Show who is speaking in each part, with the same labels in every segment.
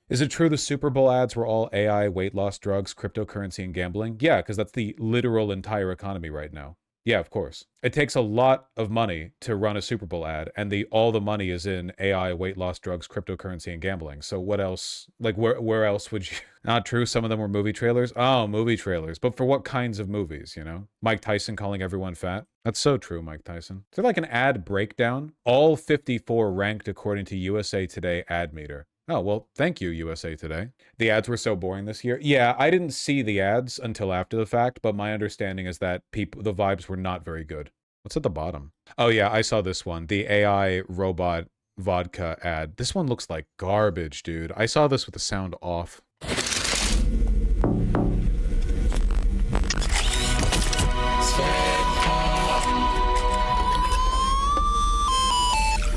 Speaker 1: Is it true the Super Bowl ads were all AI, weight loss drugs, cryptocurrency, and gambling? Yeah, because that's the literal entire economy right now. Yeah, of course. It takes a lot of money to run a Super Bowl ad, and all the money is in AI, weight loss drugs, cryptocurrency, and gambling. So what else? Like, where else would you... Not true, some of them were movie trailers? Oh, movie trailers. But for what kinds of movies, you know? Mike Tyson calling everyone fat? That's so true, Mike Tyson. Is there like an ad breakdown? All 54 ranked according to USA Today ad meter. Oh, well, thank you, USA Today. The ads were so boring this year. Yeah, I didn't see the ads until after the fact, but my understanding is that the vibes were not very good. What's at the bottom? Oh yeah, I saw this one. The AI robot vodka ad. This one looks like garbage, dude. I saw this with the sound off.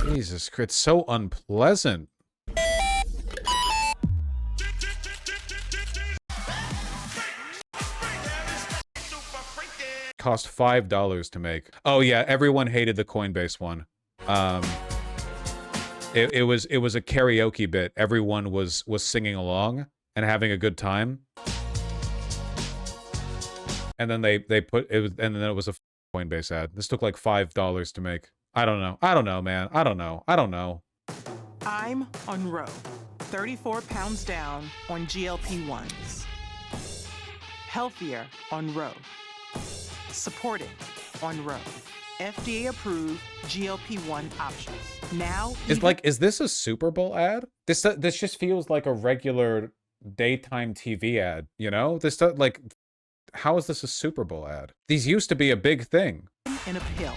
Speaker 1: Jesus Christ, it's so unpleasant. Cost $5 to make. Oh yeah, everyone hated the Coinbase one. It was a karaoke bit. Everyone was singing along and having a good time. And then they put it was, and then it was a Coinbase ad. This took like $5 to make. I don't know. I don't know, man. I don't know. I don't know.
Speaker 2: I'm on Roe. 34 pounds down on GLP-1s. Healthier on Roe. Supported on Roe. FDA-approved GLP-1 options. Now,
Speaker 1: is this a Super Bowl ad? This just feels like a regular daytime TV ad, you know? This like, how is this a Super Bowl ad? These used to be a big thing.
Speaker 2: In a pill.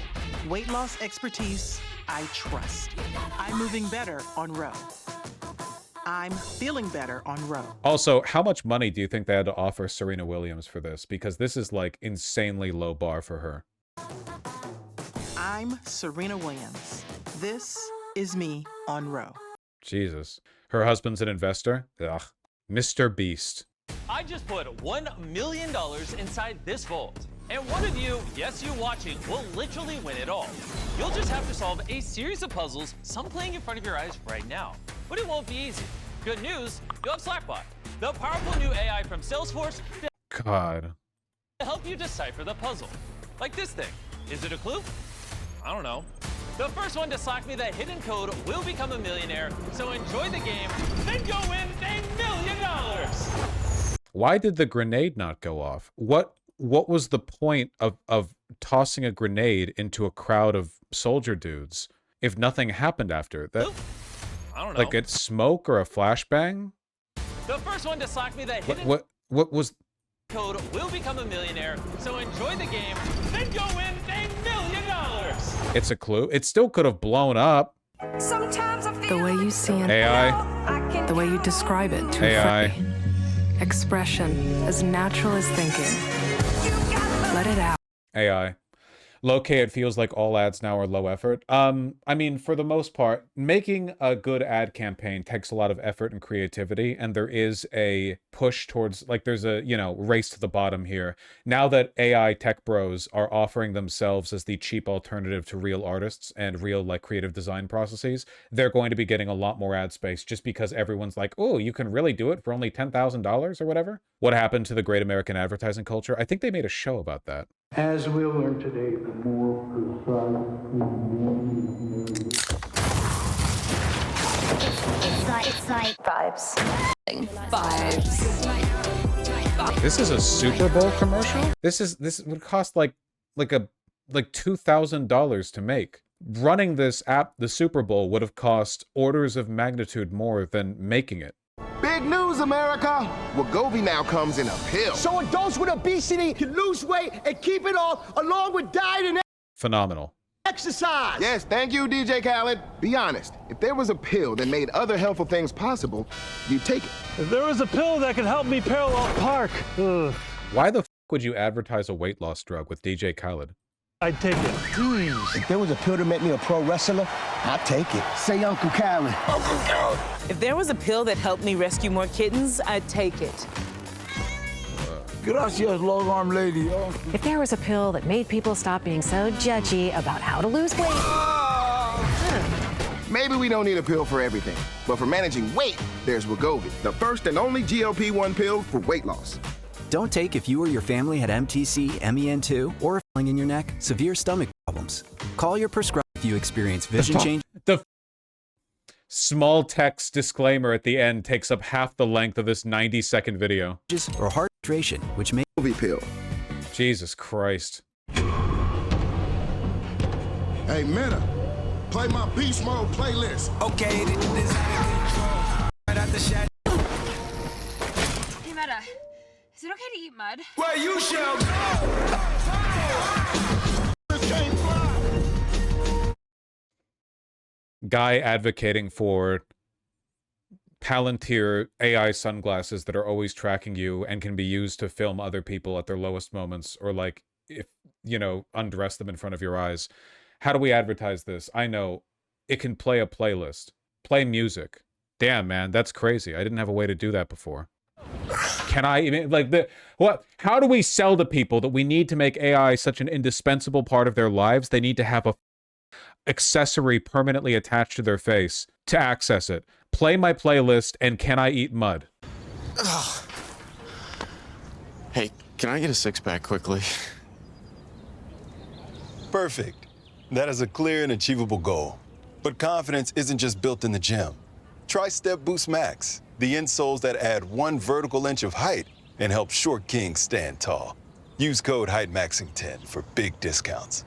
Speaker 2: Weight loss expertise I trust. I'm moving better on Roe. I'm feeling better on Roe.
Speaker 1: Also, how much money do you think they had to offer Serena Williams for this? Because this is like insanely low bar for her.
Speaker 2: I'm Serena Williams. This is me on Roe.
Speaker 1: Jesus. Her husband's an investor? Ugh. Mr. Beast.
Speaker 3: I just put $1 million inside this vault. And one of you, yes, you watching, will literally win it all. You'll just have to solve a series of puzzles, some playing in front of your eyes right now. But it won't be easy. Good news, you'll have Slackbot, the powerful new AI from Salesforce
Speaker 1: God.
Speaker 3: to help you decipher the puzzle. Like this thing. Is it a clue? I don't know. The first one to Slack me that hidden code will become a millionaire, so enjoy the game, then go win $1 million!
Speaker 1: Why did the grenade not go off? What was the point of tossing a grenade into a crowd of soldier dudes if nothing happened after that?
Speaker 3: I don't know.
Speaker 1: Like it's smoke or a flashbang?
Speaker 3: The first one to Slack me that hidden
Speaker 1: What was
Speaker 3: code will become a millionaire, so enjoy the game, then go win $1 million!
Speaker 1: It's a clue. It still could have blown up.
Speaker 4: Sometimes I feel
Speaker 5: The way you see it,
Speaker 1: AI.
Speaker 5: the way you describe it to
Speaker 1: AI.
Speaker 5: a friend. Expression, as natural as thinking. Let it out.
Speaker 1: AI. Low-K, it feels like all ads now are low effort. I mean, for the most part, making a good ad campaign takes a lot of effort and creativity, and there is a push towards, like, there's a, you know, race to the bottom here. Now that AI tech bros are offering themselves as the cheap alternative to real artists and real, like, creative design processes, they're going to be getting a lot more ad space just because everyone's like, oh, you can really do it for only $10,000 or whatever? What happened to the great American advertising culture? I think they made a show about that.
Speaker 6: As we'll learn today, the more
Speaker 4: it's like vibes.
Speaker 1: This is a Super Bowl commercial? This would cost like $2,000 to make. Running this app, the Super Bowl, would have cost orders of magnitude more than making it.
Speaker 7: Big news, America! Wegovy now comes in a pill.
Speaker 8: So adults with obesity can lose weight and keep it off along with diet and
Speaker 1: Phenomenal.
Speaker 8: exercise.
Speaker 7: Yes, thank you, DJ Khaled. Be honest, if there was a pill that made other helpful things possible, you'd take it.
Speaker 9: If there was a pill that could help me parallel park,
Speaker 1: Why the f would you advertise a weight loss drug with DJ Khaled?
Speaker 9: I'd take it.
Speaker 8: If there was a pill to make me a pro wrestler, I'd take it. Say Uncle Khaled. Uncle Khaled.
Speaker 10: If there was a pill that helped me rescue more kittens, I'd take it.
Speaker 8: Gracias, long-arm lady.
Speaker 11: If there was a pill that made people stop being so judgy about how to lose weight.
Speaker 7: Maybe we don't need a pill for everything, but for managing weight, there's Wegovy, the first and only GLP-1 pill for weight loss.
Speaker 11: Don't take if you or your family had MTC, MEN2, or a filling in your neck, severe stomach problems. Call your prescriber if you experience vision change.
Speaker 1: The small text disclaimer at the end takes up half the length of this 90-second video.
Speaker 11: Or heart hydration, which may
Speaker 7: Wegovy pill.
Speaker 1: Jesus Christ.
Speaker 12: Hey, Meta, play my Beast Mode playlist. Okay, this right out the shot.
Speaker 13: Hey, Meta, is it okay to eat mud?
Speaker 12: Where you shall go.
Speaker 1: Guy advocating for Palantir AI sunglasses that are always tracking you and can be used to film other people at their lowest moments, or like, if, you know, undress them in front of your eyes. How do we advertise this? I know. It can play a playlist. Play music. Damn, man, that's crazy. I didn't have a way to do that before. Can I even, like, what? How do we sell to people that we need to make AI such an indispensable part of their lives? They need to have a accessory permanently attached to their face to access it. Play my playlist and can I eat mud?
Speaker 14: Ugh. Hey, can I get a six-pack quickly?
Speaker 15: Perfect. That is a clear and achievable goal. But confidence isn't just built in the gym. Try Step Boost Max, the insoles that add 1 vertical inch of height and help short kings stand tall. Use code HEIGhtMaxing10 for big discounts.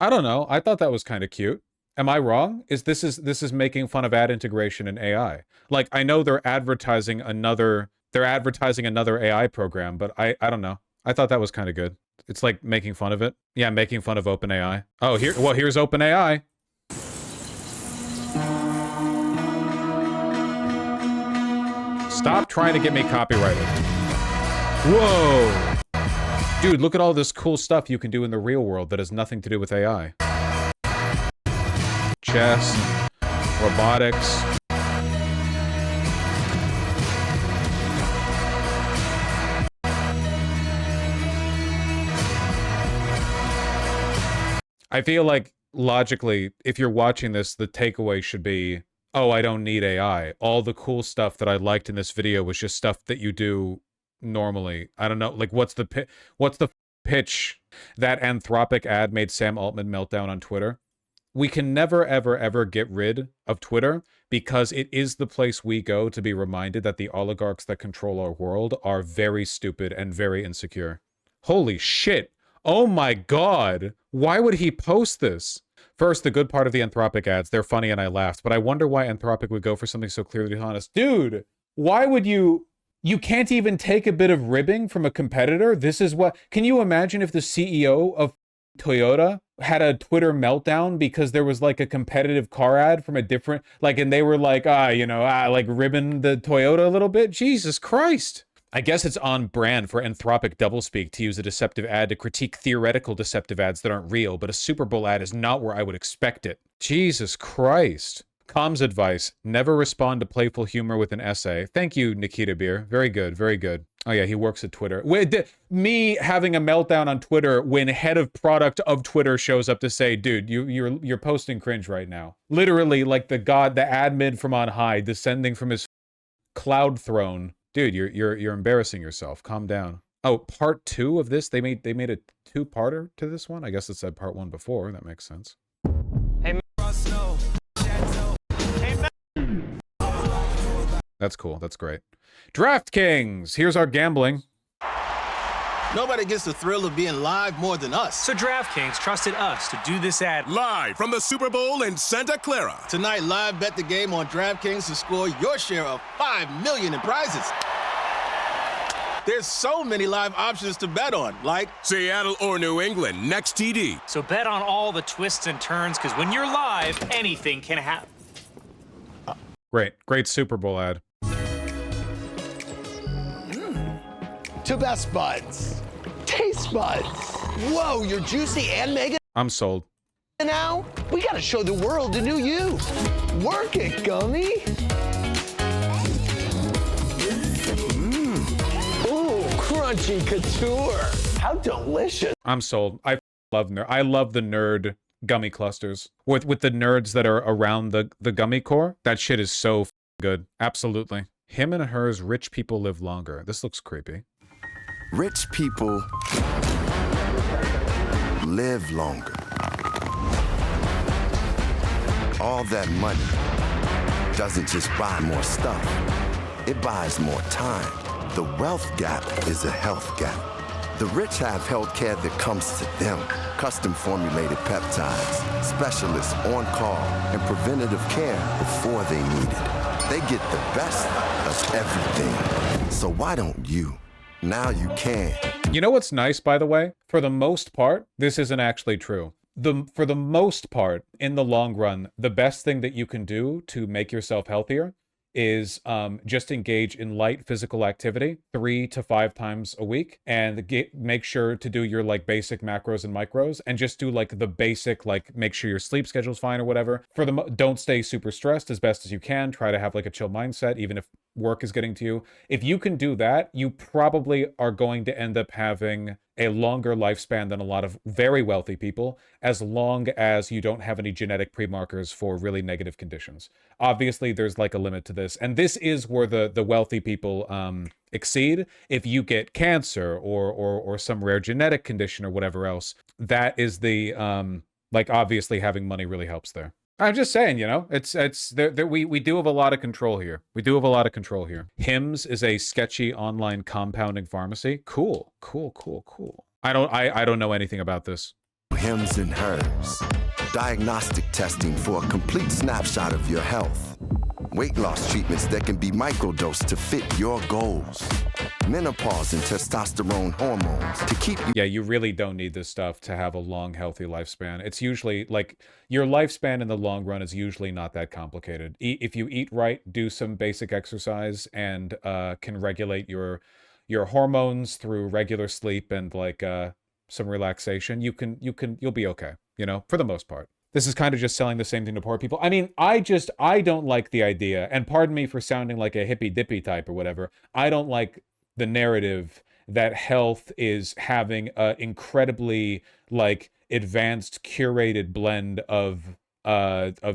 Speaker 1: I don't know. I thought that was kind of cute. Am I wrong? This is making fun of ad integration in AI. Like, I know they're advertising another AI program, but I don't know. I thought that was kind of good. It's like making fun of it. Yeah, making fun of OpenAI. Oh, here's OpenAI. Stop trying to get me copyrighted. Whoa. Dude, look at all this cool stuff you can do in the real world that has nothing to do with AI. Chess, robotics. I feel like, logically, if you're watching this, the takeaway should be, oh, I don't need AI. All the cool stuff that I liked in this video was just stuff that you do normally. I don't know, like, what's the pitch? That Anthropic ad made Sam Altman meltdown on Twitter. We can never, ever, ever get rid of Twitter because it is the place we go to be reminded that the oligarchs that control our world are very stupid and very insecure. Holy shit. Oh my god. Why would he post this? First, the good part of the Anthropic ads, they're funny and I laughed, but I wonder why Anthropic would go for something so clearly honest. Dude, why would you can't even take a bit of ribbing from a competitor? This is what, can you imagine if the CEO of Toyota had a Twitter meltdown because there was like a competitive car ad from a different, like, and they were like, like ribbing the Toyota a little bit? Jesus Christ. I guess it's on brand for Anthropic doublespeak to use a deceptive ad to critique theoretical deceptive ads that aren't real, but a Superbowl ad is not where I would expect it. Jesus Christ. Comms advice, never respond to playful humor with an essay. Thank you, Nikita Beer. Very good, very good. Oh yeah, he works at Twitter. Me having a meltdown on Twitter when head of product of Twitter shows up to say, dude, you're posting cringe right now. Literally, like the admin from on high descending from his cloud throne. Dude, you're embarrassing yourself. Calm down. Oh, part 2 of this? They made a 2-parter to this one? I guess it said part 1 before. That makes sense.
Speaker 3: Hey,
Speaker 1: That's cool. That's great. DraftKings! Here's our gambling.
Speaker 16: Nobody gets the thrill of being live more than us.
Speaker 17: So DraftKings trusted us to do this ad.
Speaker 12: Live from the Super Bowl in Santa Clara.
Speaker 16: Tonight, live bet the game on DraftKings to score your share of $5 million in prizes. There's so many live options to bet on, like
Speaker 12: Seattle or New England, next TD.
Speaker 17: So bet on all the twists and turns, because when you're live, anything can happen.
Speaker 1: Great Super Bowl ad.
Speaker 8: To Best Buds. Taste Buds. Whoa, you're juicy and mega
Speaker 1: I'm sold.
Speaker 8: now? We gotta show the world the new you. Work it, Gummy. Ooh, crunchy couture. How delicious.
Speaker 1: I'm sold. I I love the nerd gummy clusters with the nerds that are around the gummy core. That shit is so good. Absolutely. Him and hers, rich people live longer. This looks creepy.
Speaker 7: Rich people live longer. All that money doesn't just buy more stuff. It buys more time. The wealth gap is a health gap. The rich have health care that comes to them. Custom formulated peptides, specialists on call, and preventative care before they need it. They get the best of everything. So why don't you? Now you can.
Speaker 1: You know what's nice, by the way? For the most part, this isn't actually true. For the most part, in the long run, the best thing that you can do to make yourself healthier is just engage in light physical activity 3 to 5 times a week, and make sure to do your like basic macros and micros, and just do like the basic, like make sure your sleep schedule's fine or whatever. Don't stay super stressed as best as you can. Try to have like a chill mindset, even if work is getting to you. If you can do that, you probably are going to end up having a longer lifespan than a lot of very wealthy people, as long as you don't have any genetic pre-markers for really negative conditions. Obviously, there's like a limit to this, and this is where the wealthy people exceed. If you get cancer or some rare genetic condition or whatever else, that is the like obviously having money really helps there. I'm just saying, you know, we do have a lot of control here. We do have a lot of control here. Hims is a sketchy online compounding pharmacy. Cool. I don't know anything about this.
Speaker 7: Hims and hers. Diagnostic testing for a complete snapshot of your health. Weight loss treatments that can be microdosed to fit your goals. Menopause and testosterone hormones to keep you...
Speaker 1: Yeah, you really don't need this stuff to have a long, healthy lifespan. It's usually, like, your lifespan in the long run is usually not that complicated. If you eat right, do some basic exercise, and can regulate your hormones through regular sleep and, like, some relaxation, you'll be okay, you know, for the most part. This is kind of just selling the same thing to poor people. I mean, I don't like the idea, and pardon me for sounding like a hippy-dippy type or whatever, I don't like the narrative that health is having an incredibly, like, advanced, curated blend of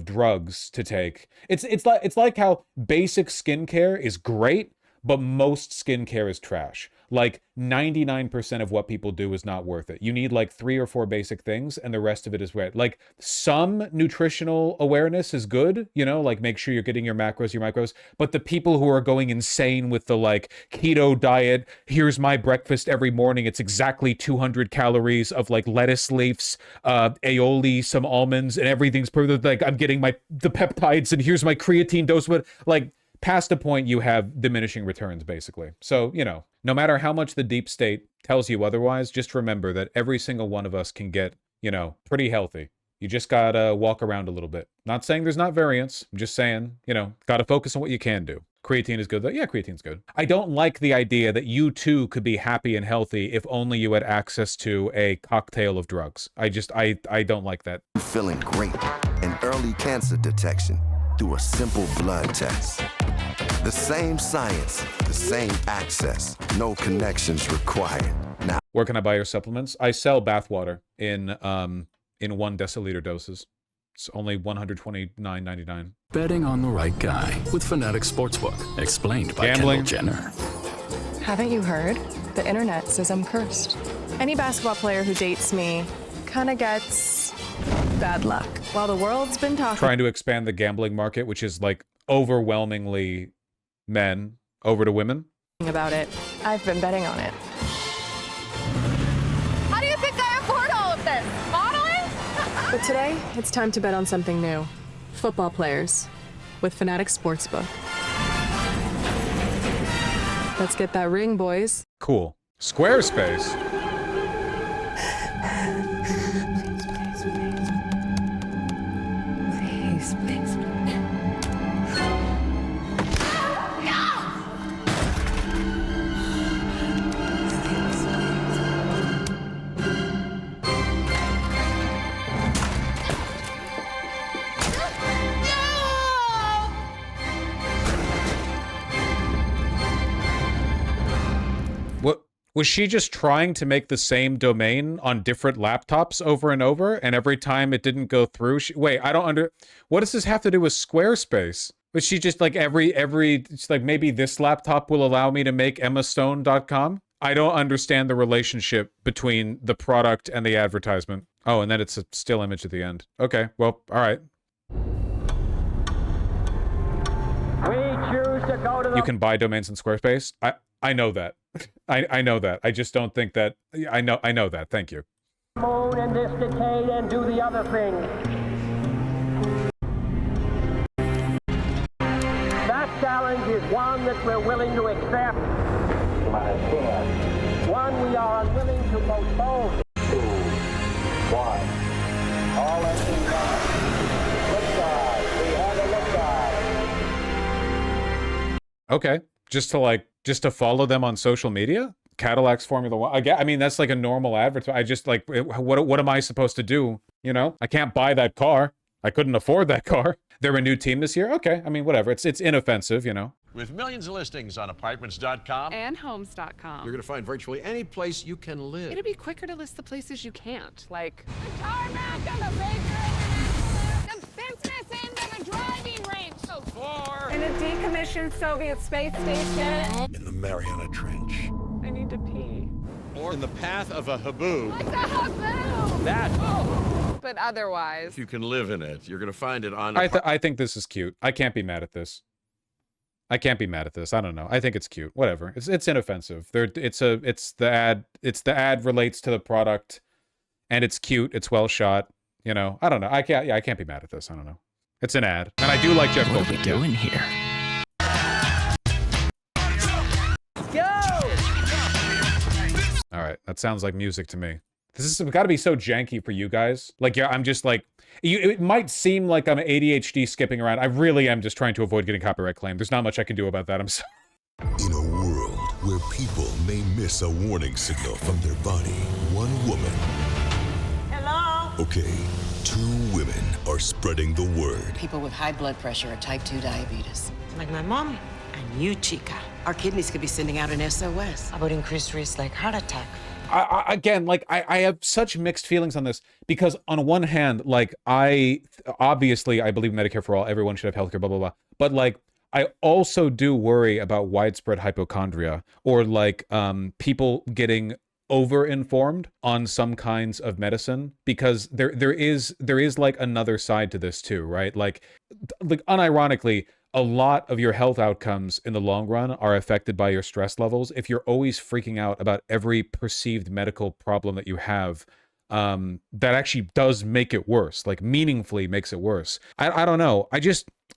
Speaker 1: drugs to take. It's like how basic skincare is great, but most skincare is trash. Like 99% of what people do is not worth it. You need like 3 or 4 basic things, and the rest of it is red. Like some nutritional awareness is good, you know, like make sure you're getting your macros, your micros. But the people who are going insane with the like keto diet, here's my breakfast every morning, it's exactly 200 calories of like lettuce leaves, aioli, some almonds, and everything's perfect. Like I'm getting the peptides, and here's my creatine dose. But like, past a point, you have diminishing returns, basically. So, you know, no matter how much the deep state tells you otherwise, just remember that every single one of us can get, you know, pretty healthy. You just gotta walk around a little bit. Not saying there's not variance. I'm just saying, you know, gotta focus on what you can do. Creatine is good, though. Yeah, creatine's good. I don't like the idea that you too could be happy and healthy if only you had access to a cocktail of drugs. I don't like that.
Speaker 7: Feeling great and early cancer detection through a simple blood test. The same science, the same access, no connections required. Now,
Speaker 1: where can I buy your supplements? I sell bathwater in 1 deciliter doses. It's only $129.99.
Speaker 18: Betting on the right guy with Fanatic Sportsbook, explained by
Speaker 1: Gambling.
Speaker 18: Kendall Jenner.
Speaker 5: Haven't you heard? The internet says I'm cursed. Any basketball player who dates me kind of gets bad luck. While the world's been talking...
Speaker 1: Trying to expand the gambling market, which is like overwhelmingly men over to women.
Speaker 5: ...about it. I've been betting on it.
Speaker 13: How do you think I afford all of this? Modeling?
Speaker 5: But today, it's time to bet on something new. Football players with Fanatic Sportsbook. Let's get that ring, boys.
Speaker 1: Cool. Squarespace.
Speaker 5: Please.
Speaker 1: Was she just trying to make the same domain on different laptops over and over, and every time it didn't go through? Wait, I don't what does this have to do with Squarespace? Was she just like it's like, maybe this laptop will allow me to make emmastone.com? I don't understand the relationship between the product and the advertisement. Oh, and then it's a still image at the end. Okay, well, all right.
Speaker 19: We choose to go to the...
Speaker 1: You can buy domains in Squarespace. I know that. I know that. I just don't think that... I know that. Thank you.
Speaker 19: Moon in this decade and do the other thing. That challenge is one that we're willing to accept. One we are unwilling to postpone. 2, 1. All engines on. Liftoff. We have a liftoff.
Speaker 1: Okay. Just to follow them on social media? Cadillac's Formula One. I mean, that's like a normal advertisement. I just like, what am I supposed to do? You know, I can't buy that car. I couldn't afford that car. They're a new team this year. Okay. I mean, whatever. It's inoffensive, you know.
Speaker 20: With millions of listings on apartments.com
Speaker 21: and homes.com.
Speaker 20: You're going to find virtually any place you can live.
Speaker 21: It'll be quicker to list the places you can't, like
Speaker 13: the tarmac and the bakery, the business end of a driving range. So far.
Speaker 21: In a decommissioned Soviet space station.
Speaker 12: In the Mariana Trench.
Speaker 21: I need to pee.
Speaker 20: Or in the path of a haboob.
Speaker 13: What's a haboob?
Speaker 20: That. Oh.
Speaker 21: But otherwise.
Speaker 20: If you can live in it, you're going to find it on...
Speaker 1: I think this is cute. I can't be mad at this. I can't be mad at this. I don't know. I think it's cute. Whatever. It's inoffensive. It's the ad relates to the product, and it's cute. It's well shot. You know. I don't know. I can't be mad at this. I don't know. It's an ad, and I do like Jeff Goldblum.
Speaker 18: What are we doing here?
Speaker 1: All right, that sounds like music to me. This has got to be so janky for you guys. Like, yeah, I'm just like, it might seem like I'm ADHD skipping around. I really am just trying to avoid getting copyright claim. There's not much I can do about that. I'm sorry.
Speaker 12: In a world where people may miss a warning signal from their body, one woman...
Speaker 10: Hello?
Speaker 12: Okay, 2 women are spreading the word.
Speaker 22: People with high blood pressure or type 2 diabetes.
Speaker 10: Like my mom and you, Chica.
Speaker 22: Our kidneys could be sending out an SOS.
Speaker 10: About increased risk like heart attack.
Speaker 1: Again, like, I have such mixed feelings on this because on one hand, like, obviously I believe Medicare for all, everyone should have healthcare, blah, blah, blah. But like, I also do worry about widespread hypochondria or like people getting over-informed on some kinds of medicine because there is like another side to this too, right? Like unironically, a lot of your health outcomes in the long run are affected by your stress levels. If you're always freaking out about every perceived medical problem that you have, that actually does make it worse, like meaningfully makes it worse. I don't know.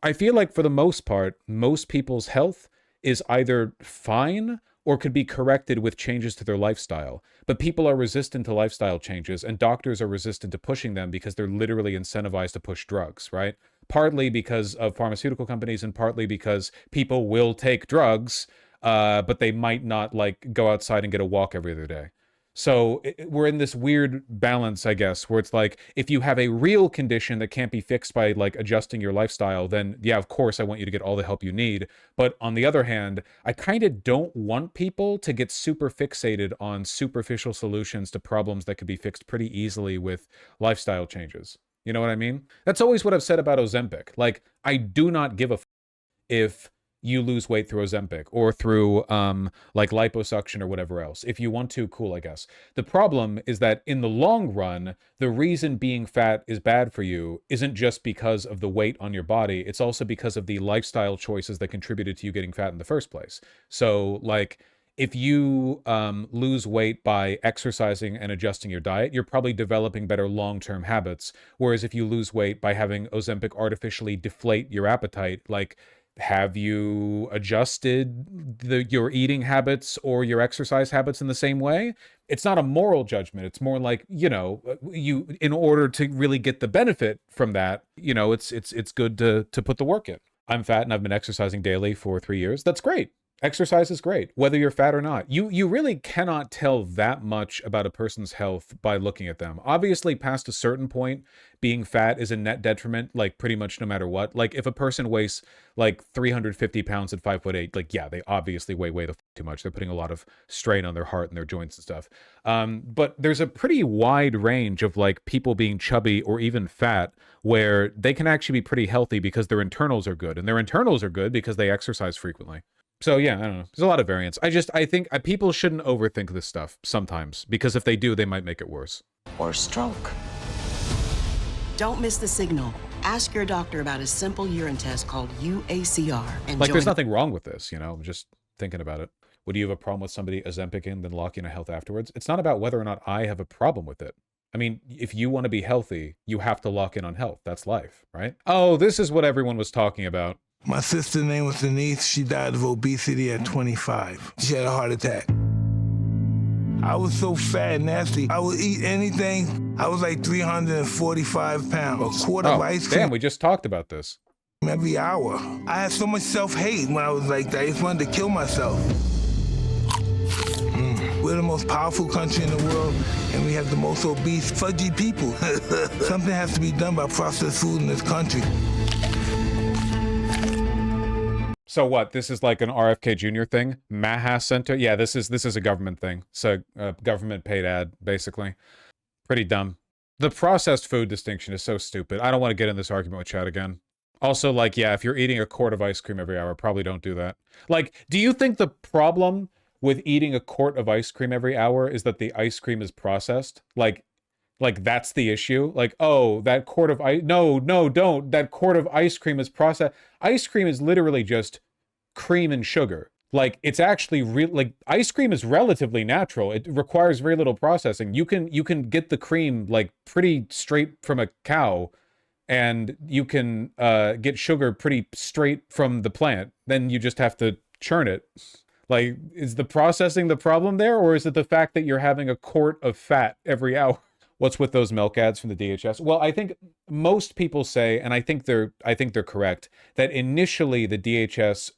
Speaker 1: I feel like for the most part, most people's health is either fine or could be corrected with changes to their lifestyle. But people are resistant to lifestyle changes, and doctors are resistant to pushing them because they're literally incentivized to push drugs, right? Partly because of pharmaceutical companies and partly because people will take drugs, but they might not like go outside and get a walk every other day. So we're in this weird balance, I guess, where it's like, if you have a real condition that can't be fixed by like adjusting your lifestyle, then yeah, of course, I want you to get all the help you need. But on the other hand, I kind of don't want people to get super fixated on superficial solutions to problems that could be fixed pretty easily with lifestyle changes. You know what I mean? That's always what I've said about Ozempic. Like, I do not give a if you lose weight through Ozempic or through like liposuction or whatever else. If you want to, cool, I guess. The problem is that in the long run, the reason being fat is bad for you isn't just because of the weight on your body. It's also because of the lifestyle choices that contributed to you getting fat in the first place. So like, if you lose weight by exercising and adjusting your diet, you're probably developing better long-term habits. Whereas if you lose weight by having Ozempic artificially deflate your appetite, like, have you adjusted your eating habits or your exercise habits in the same way? It's not a moral judgment. It's more like, you know, you, in order to really get the benefit from that, you know, it's good to put the work in. I'm fat and I've been exercising daily for 3 years. That's great. Exercise is great, whether you're fat or not. You really cannot tell that much about a person's health by looking at them. Obviously, past a certain point, being fat is a net detriment, like pretty much no matter what. Like if a person weighs like 350 pounds at 5'8", like yeah, they obviously weigh way the too much. They're putting a lot of strain on their heart and their joints and stuff. But there's a pretty wide range of like people being chubby or even fat where they can actually be pretty healthy because their internals are good, and their internals are good because they exercise frequently. So yeah, I don't know. There's a lot of variance. I think people shouldn't overthink this stuff sometimes, because if they do, they might make it worse.
Speaker 22: Or stroke. Don't miss the signal. Ask your doctor about a simple urine test called UACR. And
Speaker 1: like, there's nothing wrong with this, you know, I'm just thinking about it. Would you have a problem with somebody Ozempicing then locking a health afterwards? It's not about whether or not I have a problem with it. I mean, if you want to be healthy, you have to lock in on health. That's life, right? Oh, this is what everyone was talking about.
Speaker 2: My sister's name was Denise. She died of obesity at 25. She had a heart attack. I was so fat and nasty. I would eat anything. I was like 345 pounds. A quart of ice cream.
Speaker 1: Damn, we just talked about this.
Speaker 2: Every hour. I had so much self-hate when I was like that. I just wanted to kill myself. We're the most powerful country in the world, and we have the most obese, fudgy people. Something has to be done about processed food in this country.
Speaker 1: So what? This is like an RFK Jr. thing? Maha Center? Yeah, this is a government thing. So a government paid ad, basically. Pretty dumb. The processed food distinction is so stupid. I don't want to get in this argument with Chad again. Also, like, yeah, if you're eating a quart of ice cream every hour, probably don't do that. Like, do you think the problem with eating a quart of ice cream every hour is that the ice cream is processed? Like that's the issue? Like, oh, that quart of ice... No, don't. That quart of ice cream is processed. Ice cream is literally just cream and sugar. Like, it's actually real. Like, ice cream is relatively natural. It requires very little processing. You can get the cream like pretty straight from a cow, and you can get sugar pretty straight from the plant. Then you just have to churn it. Like, is the processing the problem there, or is it the fact that you're having a quart of fat every hour? What's with those milk ads from the DHS? Well, I think most people say, and I think they're correct, that initially the DHS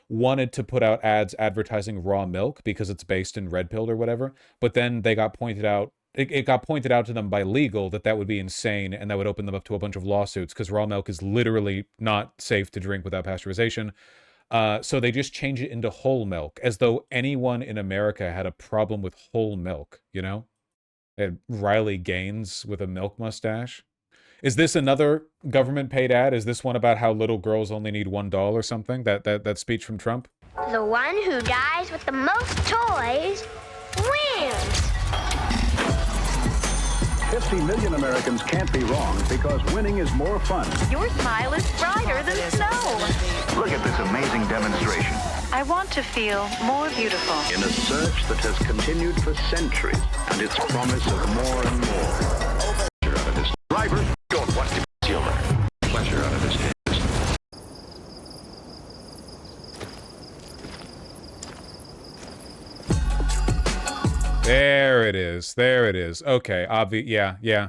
Speaker 1: wanted to put out ads advertising raw milk because it's based in red pill or whatever. But then they got pointed out. It got pointed out to them by legal that would be insane, and that would open them up to a bunch of lawsuits because raw milk is literally not safe to drink without pasteurization. So they just change it into whole milk, as though anyone in America had a problem with whole milk, you know? And Riley Gaines with a milk mustache. Is this another government paid ad? Is this one about how little girls only need $1 or something? That speech from Trump?
Speaker 4: The one who dies with the most toys wins.
Speaker 6: 50 million Americans can't be wrong because winning is more fun.
Speaker 4: Your smile is brighter than snow.
Speaker 6: Look at this amazing demonstration.
Speaker 4: I want to feel more beautiful.
Speaker 6: In a search that has continued for centuries, and its promise of more and more. Pleasure out of this. Driver, don't want to concealer. Pleasure out of this.
Speaker 1: There it is. There it is. Okay. Yeah.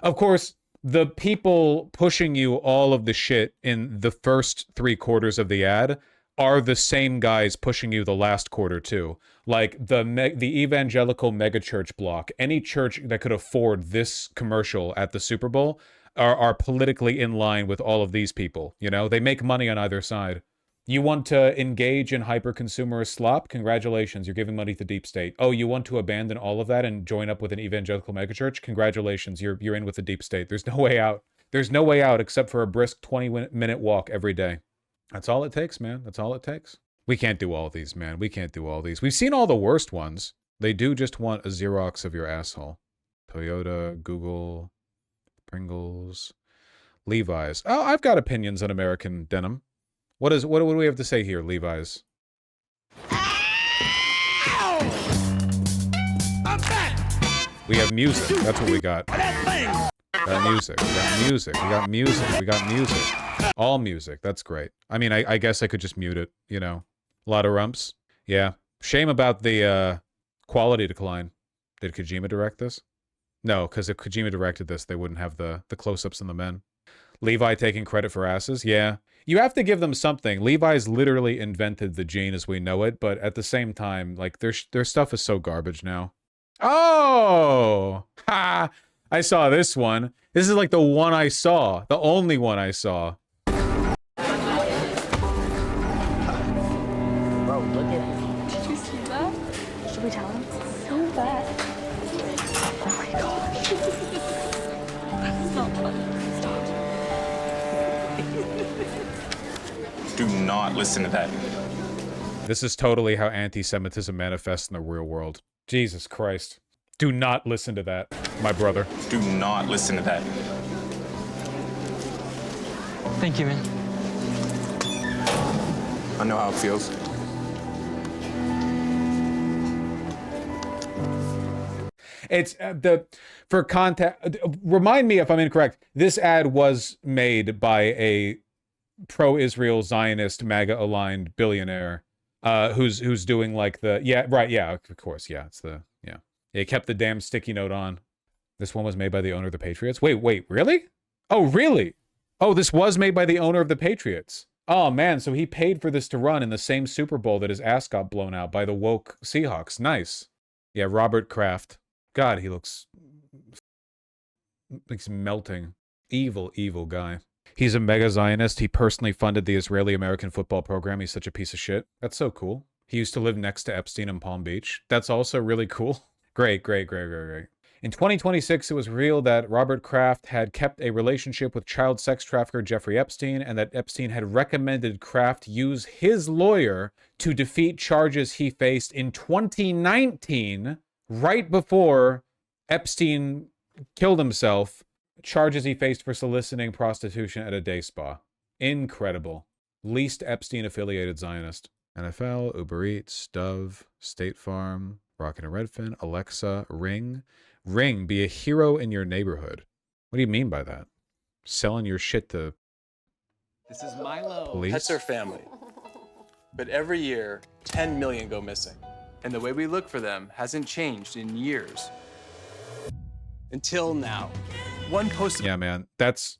Speaker 1: Of course, the people pushing you all of the shit in the first 3 quarters of the ad are the same guys pushing you the last quarter too. Like the evangelical megachurch block, any church that could afford this commercial at the Super Bowl are politically in line with all of these people. You know, they make money on either side. You want to engage in hyper-consumerist slop? Congratulations, you're giving money to deep state. Oh, you want to abandon all of that and join up with an evangelical megachurch? Congratulations, you're in with the deep state. There's no way out. There's no way out except for a brisk 20-minute walk every day. That's all it takes, man. That's all it takes. We can't do all these, man. We can't do all these. We've seen all the worst ones. They do just want a Xerox of your asshole. Toyota, Google, Pringles, Levi's. Oh, I've got opinions on American denim. What do we have to say here, Levi's? We have music. That's what we got. We got music. We got music. We got music. We got music. All music. That's great. I mean, I guess I could just mute it, you know. A lot of rumps. Yeah. Shame about the quality decline. Did Kojima direct this? No, because if Kojima directed this, they wouldn't have the close-ups on the men. Levi taking credit for asses? Yeah. You have to give them something. Levi's literally invented the gene as we know it, but at the same time, like, their stuff is so garbage now. Oh! Ha! I saw this one. This is like the one I saw. The only one I saw.
Speaker 19: Bro, look at it.
Speaker 5: Did you see that? Should we tell him? So bad. Oh my gosh. That's not funny. Stop.
Speaker 17: Do not listen to that.
Speaker 1: This is totally how anti-Semitism manifests in the real world. Jesus Christ. Do not listen to that, my brother.
Speaker 17: Do not listen to that.
Speaker 3: Thank you, man.
Speaker 14: I know how it feels.
Speaker 1: It's for context. Remind me if I'm incorrect. This ad was made by a pro-Israel Zionist MAGA-aligned billionaire, who's doing like the of course, it's the It kept the damn sticky note on. This one was made by the owner of the Patriots. Wait, really? Oh, really? Oh, this was made by the owner of the Patriots. Oh man, so he paid for this to run in the same Super Bowl that his ass got blown out by the woke Seahawks. Nice. Yeah, Robert Kraft. God, he looks like he's melting. Evil, evil guy. He's a mega Zionist. He personally funded the Israeli-American football program. He's such a piece of shit. That's so cool. He used to live next to Epstein in Palm Beach. That's also really cool. Great. In 2026, it was revealed that Robert Kraft had kept a relationship with child sex trafficker Jeffrey Epstein, and that Epstein had recommended Kraft use his lawyer to defeat charges he faced in 2019, right before Epstein killed himself, charges he faced for soliciting prostitution at a day spa. Incredible. Least Epstein-affiliated Zionist. NFL, Uber Eats, Dove, State Farm, Rocket and Redfin, Alexa, Ring. Ring, be a hero in your neighborhood. What do you mean by that? Selling your shit to
Speaker 9: This is Milo.
Speaker 1: police?
Speaker 9: Pets are family. But every year, 10 million go missing. And the way we look for them hasn't changed in years. Until now. One post.
Speaker 1: Yeah, man. That's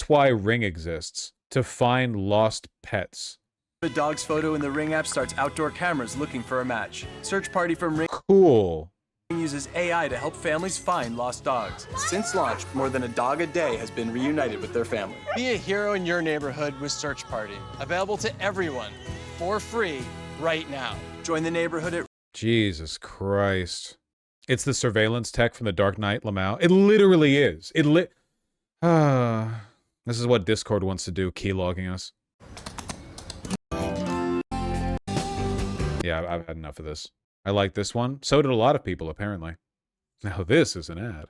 Speaker 1: why Ring exists. To find lost pets.
Speaker 9: The dog's photo in the Ring app starts outdoor cameras looking for a match. Search party from Ring
Speaker 1: Cool.
Speaker 9: uses AI to help families find lost dogs. Since launch, more than a dog a day has been reunited with their family. Be a hero in your neighborhood with Search Party. Available to everyone for free right now. Join the neighborhood at
Speaker 1: Jesus Christ. It's the surveillance tech from the Dark Knight Lamau. It literally is. This is what Discord wants to do, keylogging us. Yeah, I've had enough of this. I like this one. So did a lot of people, apparently. Now this is an ad.